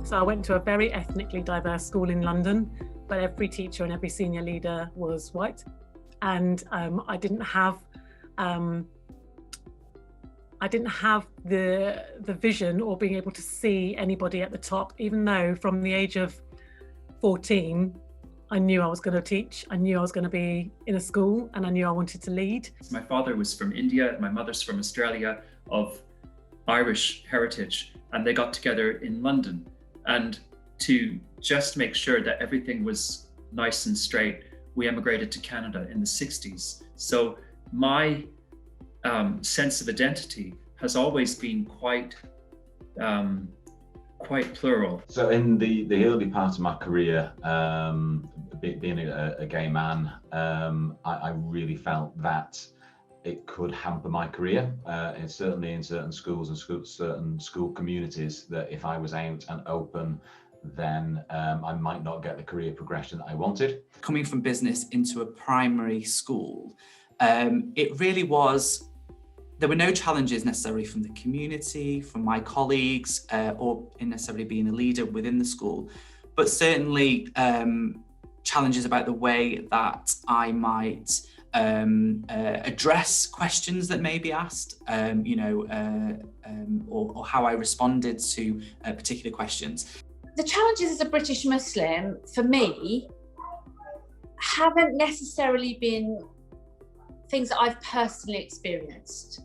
So I went to a very ethnically diverse school in London, but every teacher and every senior leader was white. And I didn't have the vision or being able to see anybody at the top, even though from the age of 14, I knew I was going to teach, I knew I was going to be in a school, and I knew I wanted to lead. My father was from India, my mother's from Australia, of Irish heritage, and they got together in London. And to just make sure that everything was nice and straight, we emigrated to Canada in the 60s. So my sense of identity has always been quite plural. So in the early part of my career, being a gay man, I really felt that it could hamper my career, and certainly in certain schools and certain school communities, that if I was out and open, then I might not get the career progression that I wanted. Coming from business into a primary school, it really was, there were no challenges necessarily from the community, from my colleagues, or in necessarily being a leader within the school, but certainly challenges about the way that I might address questions that may be asked, or how I responded to particular questions. The challenges as a British Muslim, for me, haven't necessarily been things that I've personally experienced.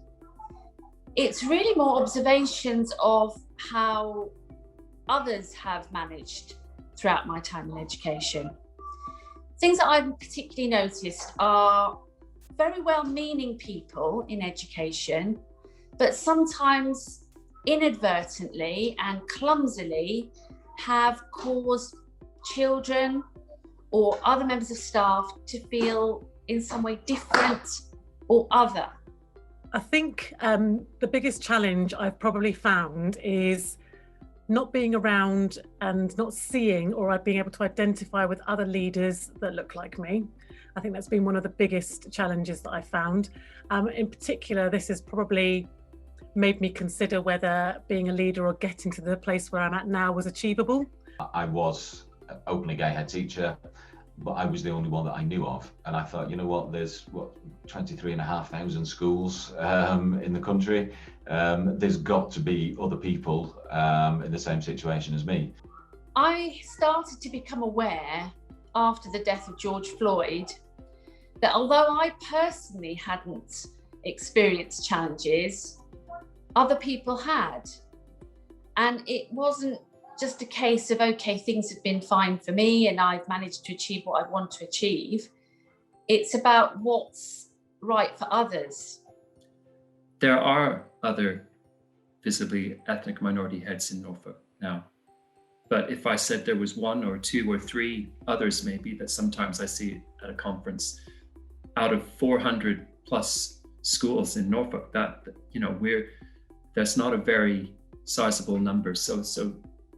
It's really more observations of how others have managed throughout my time in education. Things that I've particularly noticed are very well-meaning people in education, but sometimes inadvertently and clumsily have caused children or other members of staff to feel in some way different or other. I think the biggest challenge I've probably found is not being around and not seeing or being able to identify with other leaders that look like me. I think that's been one of the biggest challenges that I've found. In particular, this has probably made me consider whether being a leader or getting to the place where I'm at now was achievable. I was openly gay head teacher, but I was the only one that I knew of. And I thought, you know what, there's 23,500 schools in the country. There's got to be other people in the same situation as me. I started to become aware after the death of George Floyd that although I personally hadn't experienced challenges, other people had. And it wasn't just a case of, okay, things have been fine for me and I've managed to achieve what I want to achieve. It's about what's right for others. There are other visibly ethnic minority heads in Norfolk now. But if I said there was one or two or three others maybe that sometimes I see at a conference, out of 400 plus schools in Norfolk, that, that's not a very sizable number. So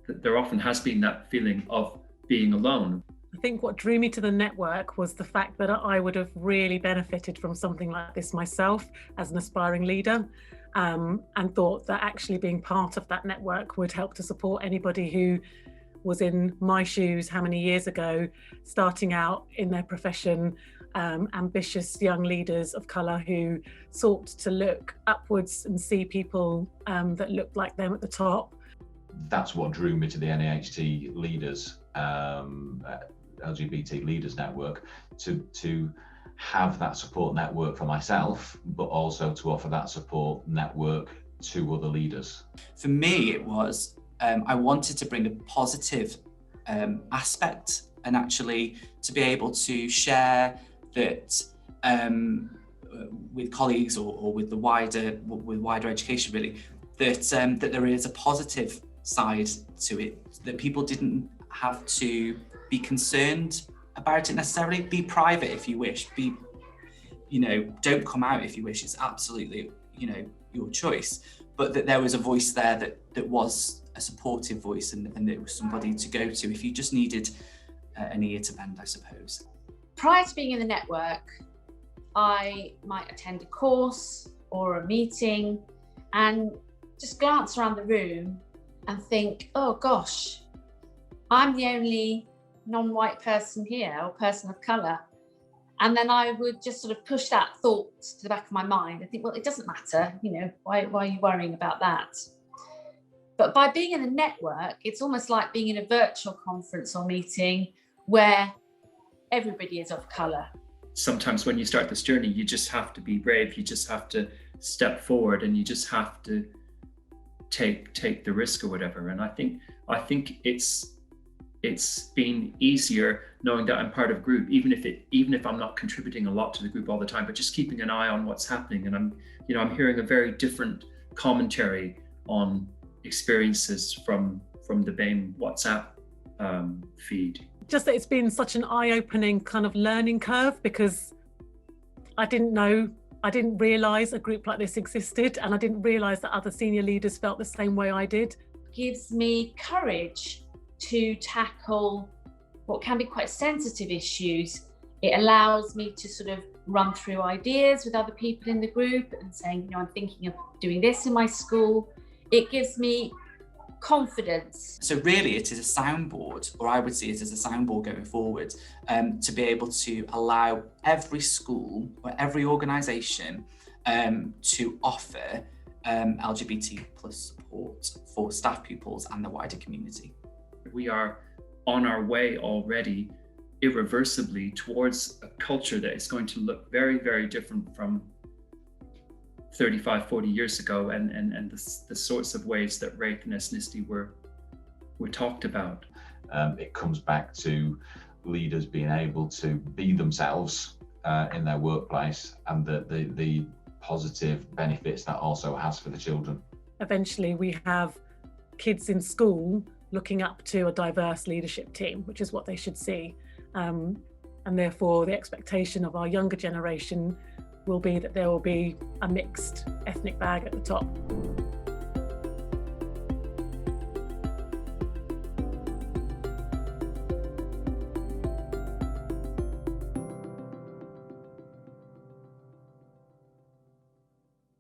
there often has been that feeling of being alone. I think what drew me to the network was the fact that I would have really benefited from something like this myself as an aspiring leader, and thought that actually being part of that network would help to support anybody who was in my shoes how many years ago, starting out in their profession, ambitious young leaders of colour who sought to look upwards and see people that looked like them at the top. That's what drew me to the NAHT Leaders, LGBT Leaders Network, to have that support network for myself, but also to offer that support network to other leaders. For me, it was, I wanted to bring a positive aspect, and actually to be able to share that with colleagues or with the wider education really, that there is a positive side to it, that people didn't have to be concerned about it necessarily. Be private if you wish, don't come out if you wish, it's absolutely, your choice, but that there was a voice there that was a supportive voice, and it was somebody to go to if you just needed an ear to bend, I suppose. Prior to being in the network, I might attend a course or a meeting and just glance around the room and think, oh gosh, I'm the only non-white person here, or person of colour. And then I would just sort of push that thought to the back of my mind. I think, well, it doesn't matter, you know, why are you worrying about that? But by being in a network, it's almost like being in a virtual conference or meeting where everybody is of colour. Sometimes when you start this journey, you just have to be brave. You just have to step forward, and you just have to take the risk or whatever. And I think it's been easier knowing that I'm part of a group, even if I'm not contributing a lot to the group all the time, but just keeping an eye on what's happening. And I'm hearing a very different commentary on experiences from the BAME WhatsApp feed. Just that it's been such an eye-opening kind of learning curve, because I didn't realise a group like this existed, and I didn't realise that other senior leaders felt the same way I did. Gives me courage to tackle what can be quite sensitive issues. It allows me to sort of run through ideas with other people in the group and saying, you know, I'm thinking of doing this in my school. It gives me confidence. So really it is a soundboard, or I would see it as a soundboard going forward, to be able to allow every school or every organisation to offer LGBT plus support for staff, pupils and the wider community. We are on our way already irreversibly towards a culture that is going to look very, very different from 35, 40 years ago, and the sorts of ways that race and ethnicity were talked about. It comes back to leaders being able to be themselves in their workplace, and the positive benefits that also has for the children. Eventually we have kids in school looking up to a diverse leadership team, which is what they should see. And therefore the expectation of our younger generation will be that there will be a mixed ethnic bag at the top.